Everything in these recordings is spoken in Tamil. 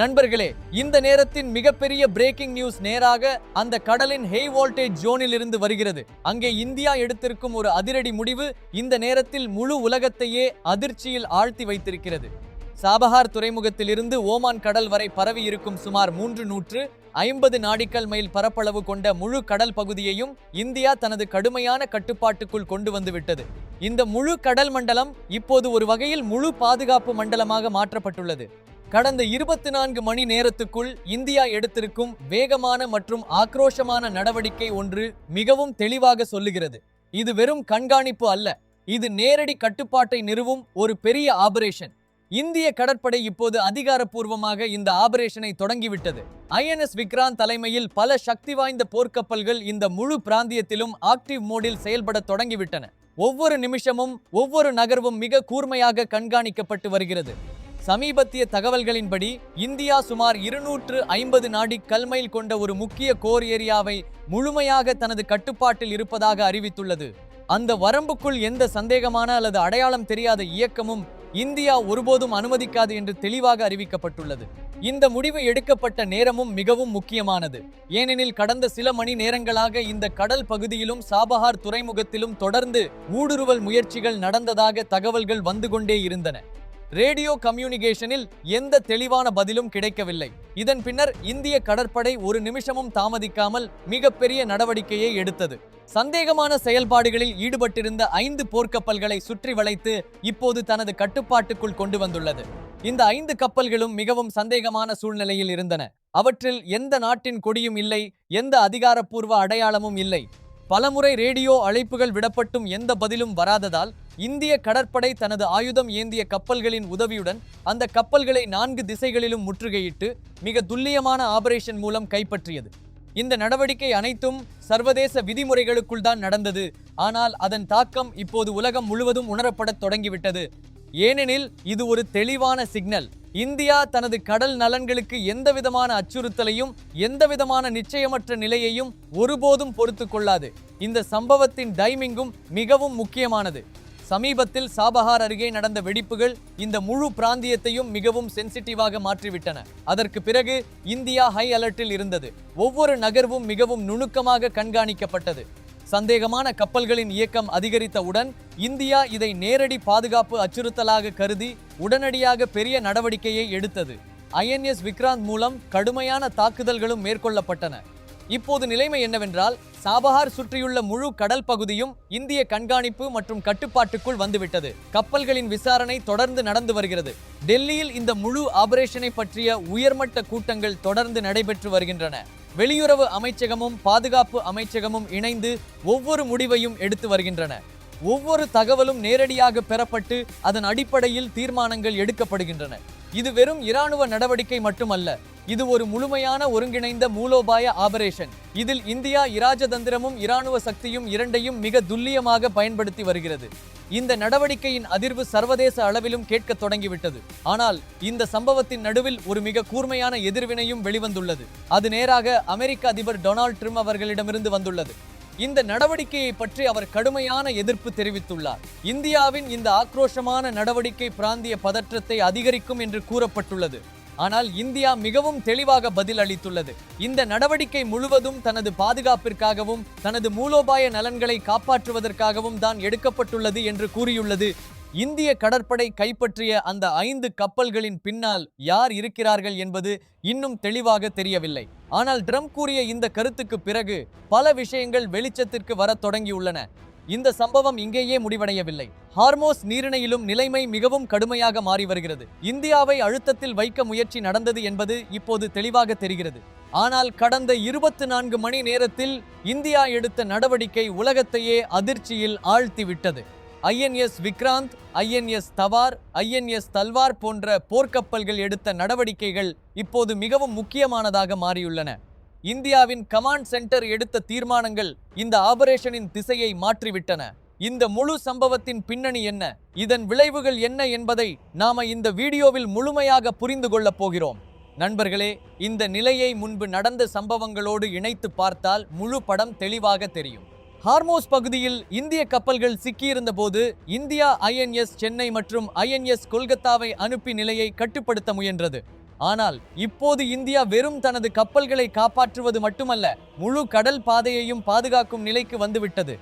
நண்பர்களே, இந்த நேரத்தின் மிகப்பெரிய பிரேக்கிங் நியூஸ் நேராக அந்த கடலின் ஹை வோல்டேஜ் ஜோனில் இருந்து வருகிறது. அங்கே இந்தியா எடுத்திருக்கும் ஒரு அதிரடி முடிவு இந்த நேரத்தில் முழு உலகத்தையே அதிர்ச்சியில் ஆழ்த்தி வைத்திருக்கிறது. சாபஹார் துறைமுகத்திலிருந்து ஓமான் கடல் வரை பரவி இருக்கும் சுமார் 350 நாடிக்கல் மைல் பரப்பளவு கொண்ட முழு கடல் பகுதியையும் இந்தியா தனது கடுமையான கட்டுப்பாட்டுக்குள் கொண்டு வந்துவிட்டது. இந்த முழு கடல் மண்டலம் இப்போது ஒரு வகையில் முழு பாதுகாப்பு மண்டலமாக மாற்றப்பட்டுள்ளது. கடந்த 24 மணி நேரத்துக்குள் இந்தியா எடுத்திருக்கும் வேகமான மற்றும் ஆக்ரோஷமான நடவடிக்கை ஒன்று மிகவும் தெளிவாக சொல்லுகிறது. இது வெறும் கண்காணிப்பு அல்ல, இது நேரடி கட்டுப்பாட்டை நிறுவும் ஒரு பெரிய ஆபரேஷன். இந்திய கடற்படை இப்போது அதிகாரப்பூர்வமாக இந்த ஆபரேஷனை தொடங்கிவிட்டது. INS விக்ராந்த் தலைமையில் பல சக்தி வாய்ந்த போர்க்கப்பல்கள் இந்த முழு பிராந்தியத்திலும் ஆக்டிவ் மோடில் செயல்பட தொடங்கிவிட்டன. ஒவ்வொரு நிமிஷமும் ஒவ்வொரு நகர்வும் மிக கூர்மையாக கண்காணிக்கப்பட்டு வருகிறது. சமீபத்திய தகவல்களின்படி இந்தியா சுமார் 250 நாடிக்கல் மைல் கொண்ட ஒரு முக்கிய கோர் ஏரியாவை முழுமையாக தனது கட்டுப்பாட்டில் இருப்பதாக அறிவித்துள்ளது. அந்த வரம்புக்குள் எந்த சந்தேகமான அல்லது அடையாளம் தெரியாத இயக்கமும் இந்தியா ஒருபோதும் அனுமதிக்காது என்று தெளிவாக அறிவிக்கப்பட்டுள்ளது. இந்த முடிவு எடுக்கப்பட்ட நேரமும் மிகவும் முக்கியமானது. ஏனெனில் கடந்த சில மணி நேரங்களாக இந்த கடல் பகுதியிலும் சாபஹார் துறைமுகத்திலும் தொடர்ந்து ஊடுருவல் முயற்சிகள் நடந்ததாக தகவல்கள் வந்து கொண்டே இருந்தன. ரேடியோ கம்யூனிகேஷனில் எந்த தெளிவான பதிலும் கிடைக்கவில்லை. இதன் பின்னர் இந்திய கடற்படை ஒரு நிமிஷமும் தாமதிக்காமல் மிகப்பெரிய நடவடிக்கையை எடுத்தது. சந்தேகமான செயல்பாடுகளில் ஈடுபட்டிருந்த 5 போர்க்கப்பல்களை சுற்றி வளைத்து இப்போது தனது கட்டுப்பாட்டுக்குள் கொண்டு வந்துள்ளது. இந்த 5 கப்பல்களும் மிகவும் சந்தேகமான சூழ்நிலையில் இருந்தன. அவற்றில் எந்த நாட்டின் கொடியும் இல்லை, எந்த அதிகாரப்பூர்வ அடையாளமும் இல்லை. பலமுறை ரேடியோ அழைப்புகள் விடப்பட்டும் எந்த பதிலும் வராததால் இந்திய கடற்படை தனது ஆயுதம் ஏந்திய கப்பல்களின் உதவியுடன் அந்த கப்பல்களை 4 திசைகளிலும் முற்றுகையிட்டு மிக துல்லியமான ஆபரேஷன் மூலம் கைப்பற்றியது. இந்த நடவடிக்கை அனைத்தும் சர்வதேச விதிமுறைகளுக்குள் தான் நடந்தது. ஆனால் அதன் தாக்கம் இப்போது உலகம் முழுவதும் உணரப்படத் தொடங்கிவிட்டது. ஏனெனில் இது ஒரு தெளிவான சிக்னல். இந்தியா தனது கடல் நலன்களுக்கு எந்தவிதமான அச்சுறுத்தலையும் எந்தவிதமான நிச்சயமற்ற நிலையையும் ஒருபோதும் பொறுத்து கொள்ளாது. இந்த சம்பவத்தின் டைமிங்கும் மிகவும் முக்கியமானது. சமீபத்தில் சாபஹார் அருகே நடந்த வெடிப்புகள் இந்த முழு பிராந்தியத்தையும் மிகவும் சென்சிட்டிவாக மாற்றிவிட்டன. அதற்கு பிறகு இந்தியா ஹை அலர்ட்டில் இருந்தது. ஒவ்வொரு நகர்வும் மிகவும் நுணுக்கமாக கண்காணிக்கப்பட்டது. சந்தேகமான கப்பல்களின் இயக்கம் அதிகரித்தவுடன் இந்தியா இதை நேரடி பாதுகாப்பு அச்சுறுத்தலாக கருதி உடனடியாக பெரிய நடவடிக்கையை எடுத்தது. INS விக்ராந்த் மூலம் கடுமையான தாக்குதல்களும் மேற்கொள்ளப்பட்டன. இப்போது நிலைமை என்னவென்றால், சாபஹார் சுற்றியுள்ள முழு கடல் பகுதியும் இந்திய கண்காணிப்பு மற்றும் கட்டுப்பாட்டுக்குள் வந்துவிட்டது. கப்பல்களின் விசாரணை தொடர்ந்து நடந்து வருகிறது. டெல்லியில் இந்த முழு ஆபரேஷனை பற்றிய உயர்மட்ட கூட்டங்கள் தொடர்ந்து நடைபெற்று வருகின்றன. வெளியுறவு அமைச்சகமும் பாதுகாப்பு அமைச்சகமும் இணைந்து ஒவ்வொரு முடிவையும் எடுத்து வருகின்றன. ஒவ்வொரு தகவலும் நேரடியாக பெறப்பட்டு அதன் அடிப்படையில் தீர்மானங்கள் எடுக்கப்படுகின்றன. இது வெறும் இராணுவ நடவடிக்கை மட்டுமல்ல, இது ஒரு முழுமையான ஒருங்கிணைந்த மூலோபாய ஆபரேஷன். இதில் இந்தியா இராஜதந்திரமும் இராணுவ சக்தியும் இரண்டையும் மிக துல்லியமாக பயன்படுத்தி வருகிறது. இந்த நடவடிக்கையின் அதிர்வு சர்வதேச அளவிலும் கேட்க தொடங்கிவிட்டது. ஆனால் இந்த சம்பவத்தின் நடுவில் ஒரு மிக கூர்மையான எதிர்வினையும் வெளிவந்துள்ளது. அது நேராக அமெரிக்க அதிபர் டொனால்ட் ட்ரம்ப் அவர்களிடமிருந்து வந்துள்ளது. இந்த நடவடிக்கையை பற்றி அவர் கடுமையான எதிர்ப்பு தெரிவித்துள்ளார். இந்தியாவின் இந்த ஆக்ரோஷமான நடவடிக்கை பிராந்திய பதற்றத்தை அதிகரிக்கும் என்று கூறப்பட்டுள்ளது. ஆனால் இந்தியா மிகவும் தெளிவாக பதில் அளித்துள்ளது. இந்த நடவடிக்கை முழுவதும் தனது பாதுகாப்பிற்காகவும் தனது மூலோபாய நலன்களை காப்பாற்றுவதற்காகவும் தான் எடுக்கப்பட்டுள்ளது என்று கூறியுள்ளது. இந்திய கடற்படை கைப்பற்றிய அந்த 5 கப்பல்களின் பின்னால் யார் இருக்கிறார்கள் என்பது இன்னும் தெளிவாக தெரியவில்லை. ஆனால் ட்ரம்ப் கூறிய இந்த கருத்துக்கு பிறகு பல விஷயங்கள் வெளிச்சத்திற்கு வரத் தொடங்கியுள்ளன. இந்த சம்பவம் இங்கேயே முடிவடையவில்லை. ஹார்மோஸ் நீரிணையிலும் நிலைமை மிகவும் கடுமையாக மாறி வருகிறது. இந்தியாவை அழுத்தத்தில் வைக்க முயற்சி நடந்தது என்பது இப்போது தெளிவாக தெரிகிறது. ஆனால் கடந்த 24 மணி நேரத்தில் இந்தியா எடுத்த நடவடிக்கை உலகத்தையே அதிர்ச்சியில் ஆழ்த்திவிட்டது. INS Vikrant, INS Thawar, INS Talwar போன்ற போர்க்கப்பல்கள் எடுத்த நடவடிக்கைகள் இப்போது மிகவும் முக்கியமானதாக மாறியுள்ளன. இந்தியாவின் கமாண்ட் சென்டர் எடுத்த தீர்மானங்கள் இந்த ஆபரேஷனின் திசையை மாற்றிவிட்டன. இந்த முழு சம்பவத்தின் பின்னணி என்ன, இதன் விளைவுகள் என்ன என்பதை நாம இந்த வீடியோவில் முழுமையாக புரிந்து கொள்ளப் போகிறோம். நண்பர்களே, இந்த நிலையை முன்பு நடந்த சம்பவங்களோடு இணைத்து பார்த்தால் முழு படம் தெளிவாக தெரியும். ஹார்மோஸ் பகுதியில் இந்திய கப்பல்கள் சிக்கியிருந்த போது இந்தியா INS சென்னை மற்றும் INS கொல்கத்தாவை அனுப்பி நிலையை கட்டுப்படுத்த முயன்றது. ஆனால் இப்போது இந்தியா வெறும் தனது கப்பல்களை காப்பாற்றுவது மட்டுமல்ல, முழு கடல் பாதையையும் பாதுகாக்கும் நிலைக்கு வந்துவிட்டது.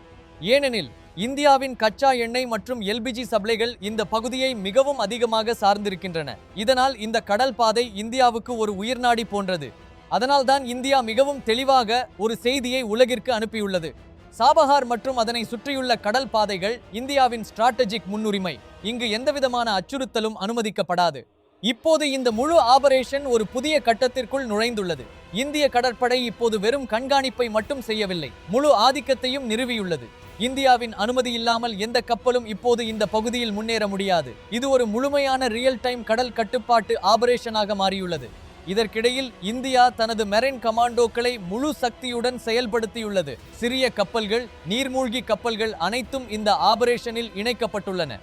ஏனெனில் இந்தியாவின் கச்சா எண்ணெய் மற்றும் எல்பிஜி சப்ளைகள் இந்த பகுதியை மிகவும் அதிகமாக சார்ந்திருக்கின்றன. இதனால் இந்த கடல் பாதை இந்தியாவுக்கு ஒரு உயிர்நாடி போன்றது. அதனால்தான் இந்தியா மிகவும் தெளிவாக ஒரு செய்தியை உலகிற்கு அனுப்பியுள்ளது. சாபஹார் மற்றும் அதனை சுற்றியுள்ள கடல் பாதைகள் இந்தியாவின் ஸ்ட்ராட்டஜிக் முன்னுரிமை. இங்கு எந்தவிதமான அச்சுறுத்தலும் அனுமதிக்கப்படாது. இப்போது இந்த முழு ஆபரேஷன் ஒரு புதிய கட்டத்திற்குள் நுழைந்துள்ளது. இந்திய கடற்படை இப்போது வெறும் கண்காணிப்பை மட்டும் செய்யவில்லை, முழு ஆதிக்கத்தையும் நிறுவியுள்ளது. இந்தியாவின் அனுமதி இல்லாமல் எந்த கப்பலும் இப்போது இந்த பகுதியில் முன்னேற முடியாது. இது ஒரு முழுமையான ரியல் டைம் கடல் கட்டுப்பாட்டு ஆபரேஷனாக மாறியுள்ளது. இதற்கிடையில் இந்தியா தனது மெரைன் கமாண்டோக்களை முழு சக்தியுடன் செயல்படுத்தியுள்ளது. சிறிய கப்பல்கள், நீர்மூழ்கி கப்பல்கள் அனைத்தும் இந்த ஆபரேஷனில் இணைக்கப்பட்டுள்ளன.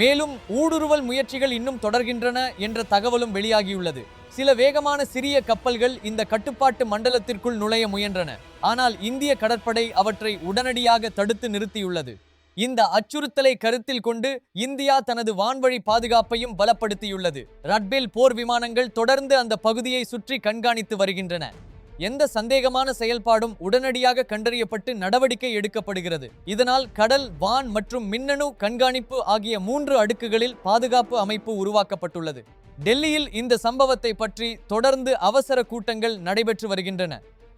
மேலும் ஊடுருவல் முயற்சிகள் இன்னும் தொடர்கின்றன என்ற தகவலும் வெளியாகியுள்ளது. சில வேகமான சிறிய கப்பல்கள் இந்த கட்டுப்பாட்டு மண்டலத்திற்குள் நுழைய முயன்றன. ஆனால் இந்திய கடற்படை அவற்றை உடனடியாக தடுத்து நிறுத்தியுள்ளது. இந்த அச்சுறுத்தலை கருத்தில் கொண்டு இந்தியா தனது வான்வழி பாதுகாப்பையும் பலப்படுத்தியுள்ளது. ரட்பேல் போர் விமானங்கள் தொடர்ந்து அந்த பகுதியை சுற்றி கண்காணித்து வருகின்றன. எந்த சந்தேகமான செயல்பாடும் உடனடியாக கண்டறியப்பட்டு நடவடிக்கை எடுக்கப்படுகிறது. இதனால் கடல், வான் மற்றும் மின்னணு கண்காணிப்பு ஆகிய 3 அடுக்குகளில் பாதுகாப்பு அமைப்பு உருவாக்கப்பட்டுள்ளது. டெல்லியில் இந்த சம்பவத்தை பற்றி தொடர்ந்து அவசர கூட்டங்கள் நடைபெற்று வருகின்றன.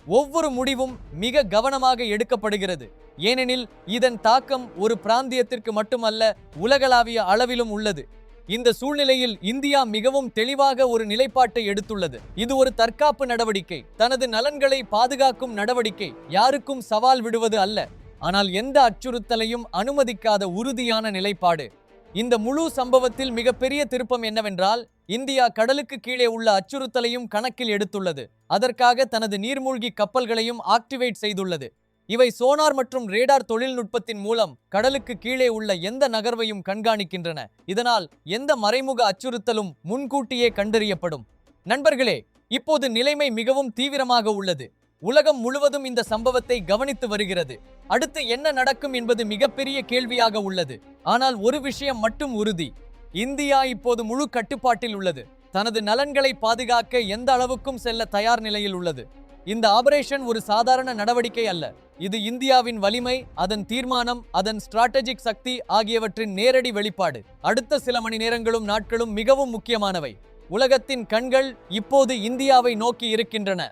ஒவ்வொரு முடிவும் மிக கவனமாக எடுக்கப்படுகிறது. ஏனெனில் இதன் தாக்கம் ஒரு பிராந்தியத்திற்கு மட்டுமல்ல, உலகளாவிய அளவிலும் உள்ளது. இந்த சூழ்நிலையில் இந்தியா மிகவும் தெளிவாக ஒரு நிலைப்பாட்டை எடுத்துள்ளது. இது ஒரு தற்காப்பு நடவடிக்கை, தனது நலன்களை பாதுகாக்கும் நடவடிக்கை, யாருக்கும் சவால் விடுவது அல்ல, ஆனால் எந்த அச்சுறுத்தலையும் அனுமதிக்காத உறுதியான நிலைப்பாடு. இந்த முழு சம்பவத்தில் மிகப்பெரிய திருப்பம் என்னவென்றால், இந்தியா கடலுக்கு கீழே உள்ள அச்சுறுத்தலையும் கணக்கில் எடுத்துள்ளது. அதற்காக தனது நீர்மூழ்கி கப்பல்களையும் ஆக்டிவேட் செய்துள்ளது. இவை சோனார் மற்றும் ரேடார் தொழில்நுட்பத்தின் மூலம் கடலுக்கு கீழே உள்ள எந்த நகர்வையும் கண்காணிக்கின்றன. இதனால் எந்த மறைமுக அச்சுறுத்தலும் முன்கூட்டியே கண்டறியப்படும். நண்பர்களே, இப்போது நிலைமை மிகவும் தீவிரமாக உள்ளது. உலகம் முழுவதும் இந்த சம்பவத்தை கவனித்து வருகிறது. அடுத்து என்ன நடக்கும் என்பது மிகப்பெரிய கேள்வியாக உள்ளது. ஆனால் ஒரு விஷயம் மட்டும் உறுதி: இந்தியா இப்போது முழு கட்டுப்பாட்டில் உள்ளது. தனது நலன்களை பாதுகாக்க எந்த அளவுக்கும் செல்ல தயார் நிலையில் உள்ளது. இந்த ஆபரேஷன் ஒரு சாதாரண நடவடிக்கை அல்ல. இது இந்தியாவின் வலிமை, அதன் தீர்மானம், அதன் ஸ்ட்ராட்டஜிக் சக்தி ஆகியவற்றின் நேரடி வெளிப்பாடு. அடுத்த சில மணி நேரங்களும் நாட்களும் மிகவும் முக்கியமானவை. உலகத்தின் கண்கள் இப்போது இந்தியாவை நோக்கி இருக்கின்றன.